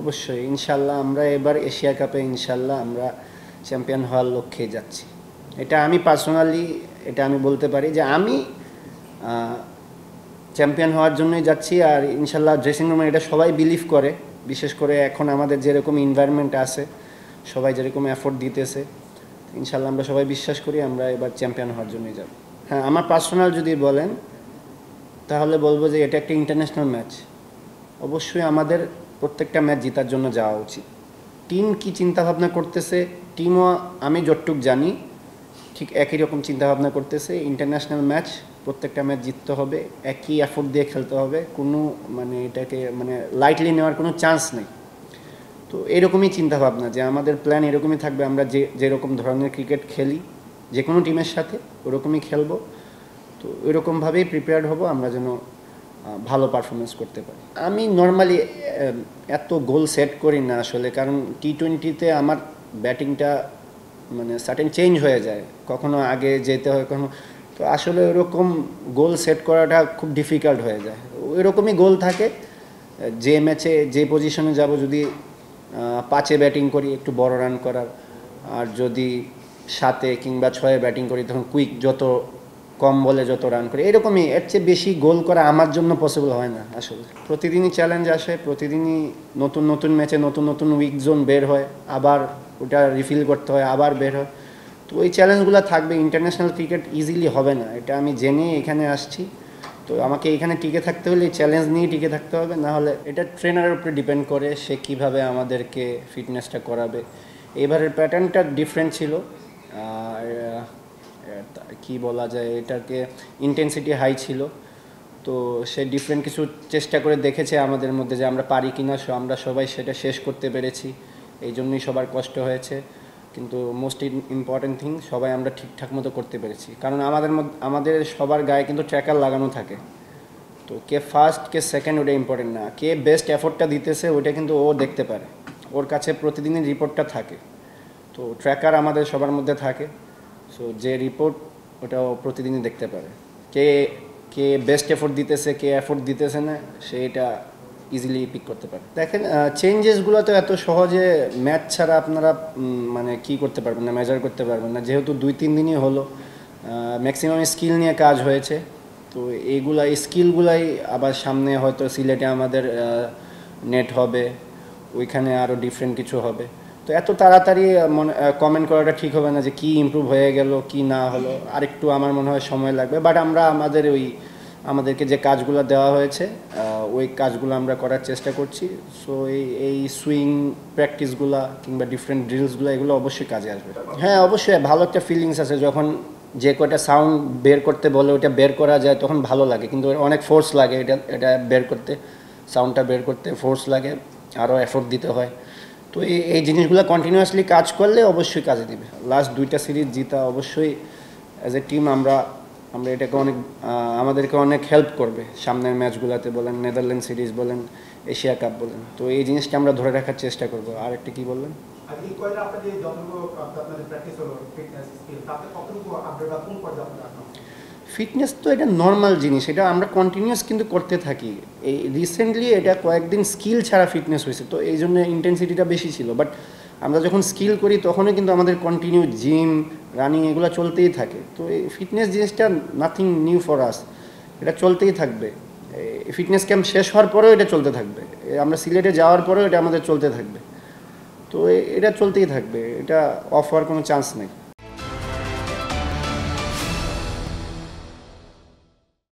অবশ্যই ইনশাল্লাহ আমরা এবার এশিয়া কাপে ইনশাল্লাহ আমরা চ্যাম্পিয়ন হওয়ার লক্ষ্যে যাচ্ছি। এটা আমি পার্সোনালি এটা আমি বলতে পারি যে আমি চ্যাম্পিয়ন হওয়ার জন্যই যাচ্ছি। আর ইনশাল্লাহ ড্রেসিং রুমে এটা সবাই বিলিভ করে, বিশেষ করে এখন আমাদের যেরকম এনভায়রনমেন্ট আছে, সবাই যেরকম এফোর্ট দিতেছে, ইনশাল্লাহ আমরা সবাই বিশ্বাস করি আমরা এবার চ্যাম্পিয়ন হওয়ার জন্যই যাব। হ্যাঁ, আমার পার্সোনাল যদি বলেন তাহলে বলবো যে এটা একটা ইন্টারন্যাশনাল ম্যাচ। অবশ্যই আমাদের প্রত্যেকটা ম্যাচ জেতার জন্য যাওয়া উচিত। টিম কি চিন্তাভাবনা করতেছে, টিমও আমি যতটুক জানি ঠিক একই রকম চিন্তাভাবনা করতেছে। ইন্টারন্যাশনাল ম্যাচ, প্রত্যেকটা ম্যাচ জিততে হবে, একই এফোর্ট দিয়ে খেলতে হবে, কোনো মানে এটাকে মানে লাইটলি নেওয়ার কোনো চান্স নেই। তো এরকমই চিন্তাভাবনা যে আমাদের প্ল্যান এরকমই থাকবে, আমরা যেরকম ধরনের ক্রিকেট খেলি যে কোনো টিমের সাথে ওরকমই খেলবো। তো এরকমভাবেই প্রিপেয়ার্ড হব আমরা যেন ভালো পারফরমেন্স করতে পারি। আমি নর্মালি এত গোল সেট করি না আসলে, কারণ টি-20তে আমার ব্যাটিংটা মানে সার্টেন চেঞ্জ হয়ে যায়, কখনো আগে যেতে হয় কখনো, তো আসলে ওরকম গোল সেট করাটা খুব ডিফিকাল্ট হয়ে যায়। ওইরকমই গোল থাকে, যে ম্যাচে যে পজিশনে যাব, যদি 5-এ ব্যাটিং করি একটু বড় রান করার, আর যদি 7-এ কিংবা 6-এ ব্যাটিং করি তখন কুইক যত কম বলে যত রান করি, এরকমই। এর চেয়ে বেশি গোল করা আমার জন্য পসিবল হয় না আসলে। প্রতিদিনই চ্যালেঞ্জ আসে, প্রতিদিনই নতুন নতুন ম্যাচে নতুন নতুন উইক জোন বের হয়, আবার ওটা রিফিল করতে হয়, আবার বের হয়। তো ওই চ্যালেঞ্জগুলো থাকবে। ইন্টারন্যাশনাল ক্রিকেট ইজিলি হবে না, এটা আমি জেনে এখানে আসছি। তো আমাকে এখানে টিকে থাকতে হলে এই চ্যালেঞ্জ নিয়ে টিকে থাকতে হবে, না হলে এটা ট্রেনারের উপরে ডিপেন্ড করে সে কীভাবে আমাদেরকে ফিটনেসটা করাবে। এবারের প্যাটার্নটা ডিফারেন্ট ছিল, আর কি বলা যায়, এটাকে ইন্টেন্সিটি হাই ছিল। তো সে ডিফারেন্ট কিছু চেষ্টা করে দেখেছে আমাদের মধ্যে যে আমরা পারি কিনা, আমরা সবাই সেটা শেষ করতে পেরেছি, এই জন্যই সবার কষ্ট হয়েছে। কিন্তু মোস্ট ইম্পর্টেন্ট থিং, সবাই আমরা ঠিকঠাক মতো করতে পেরেছি, কারণ আমাদের সবার গায়ে কিন্তু ট্র্যাকার লাগানো থাকে। তো কে ফার্স্ট কে সেকেন্ড ওটা ইম্পর্টেন্ট না, কে বেস্ট এফোর্টটা দিতেছে ওইটা কিন্তু ও দেখতে পারে, ওর কাছে প্রতিদিনের রিপোর্টটা থাকে। তো ট্র্যাকার আমাদের সবার মধ্যে থাকে, সো যে রিপোর্ট ওটা ও প্রতিদিনই দেখতে পারে, কে কে বেস্ট এফোর্ট দিতেছে কে এফোর্ট দিতেছে না, সে এটা ইজিলি পিক করতে পারে। দেখেন, চেঞ্জেসগুলো তো এত সহজে ম্যাচ ছাড়া আপনারা মানে কি করতে পারবেন না, মেজার করতে পারবেন না, যেহেতু 2-3 দিনই হলো। ম্যাক্সিমাম স্কিল নিয়ে কাজ হয়েছে। তো এই স্কিলগুলাই আবার সামনে হয়তো সিলেটে আমাদের নেট হবে, ওইখানে আরও ডিফারেন্ট কিছু হবে। তো এত তাড়াতাড়ি কমেন্ট করাটা ঠিক হবে না যে কী ইমপ্রুভ হয়ে গেল কি না হলো, আরেকটু আমার মনে হয় সময় লাগবে। বাট আমরা আমাদেরকে যে কাজগুলো দেওয়া হয়েছে ওই কাজগুলো আমরা করার চেষ্টা করছি। সো এই সুইং প্র্যাকটিসগুলো কিংবা ডিফারেন্ট ড্রিলসগুলো এগুলো অবশ্যই কাজে আসবে। হ্যাঁ, অবশ্যই ভালো একটা ফিলিংস আছে যখন যে কয়টা সাউন্ড বের করতে বলে ওটা বের করা যায়, তখন ভালো লাগে। কিন্তু অনেক ফোর্স লাগে এটা বের করতে, সাউন্ডটা বের করতে ফোর্স লাগে, আরও এফোর্ট দিতে হয়। তো এই জিনিসগুলো কন্টিনিউয়াসলি কাজ করলে অবশ্যই কাজে দিবে। লাস্ট 2টা সিরিজ জিতা অবশ্যই অ্যাজ এ টিম আমরা এটাকে আমাদেরকে অনেক হেল্প করবে সামনের ম্যাচগুলোতে, বলেন নেদারল্যান্ড সিরিজ বলেন, এশিয়া কাপ বলেন। তো এই জিনিসটা আমরা ধরে রাখার চেষ্টা করব। আর একটা কি বললেন? ফিটনেস তো এটা নর্মাল জিনিস, এটা আমরা কন্টিনিউয়াস কিন্তু করতে থাকি। এই রিসেন্টলি এটা কয়েকদিন স্কিল ছাড়া ফিটনেস হয়েছে, তো এই জন্য ইন্টেন্সিটিটা বেশি ছিল। বাট আমরা যখন স্কিল করি তখনই কিন্তু আমাদের কন্টিনিউ জিম রানিং এগুলো চলতেই থাকে। তো এই ফিটনেস জিনিসটা নাথিং নিউ ফর আস, এটা চলতেই থাকবে। ফিটনেস ক্যাম্প শেষ হওয়ার পরেও এটা চলতে থাকবে, আমরা সিলেটে যাওয়ার পরেও এটা আমাদের চলতে থাকবে। তো এটা চলতেই থাকবে, এটা অফ হওয়ার কোনো চান্স নেই।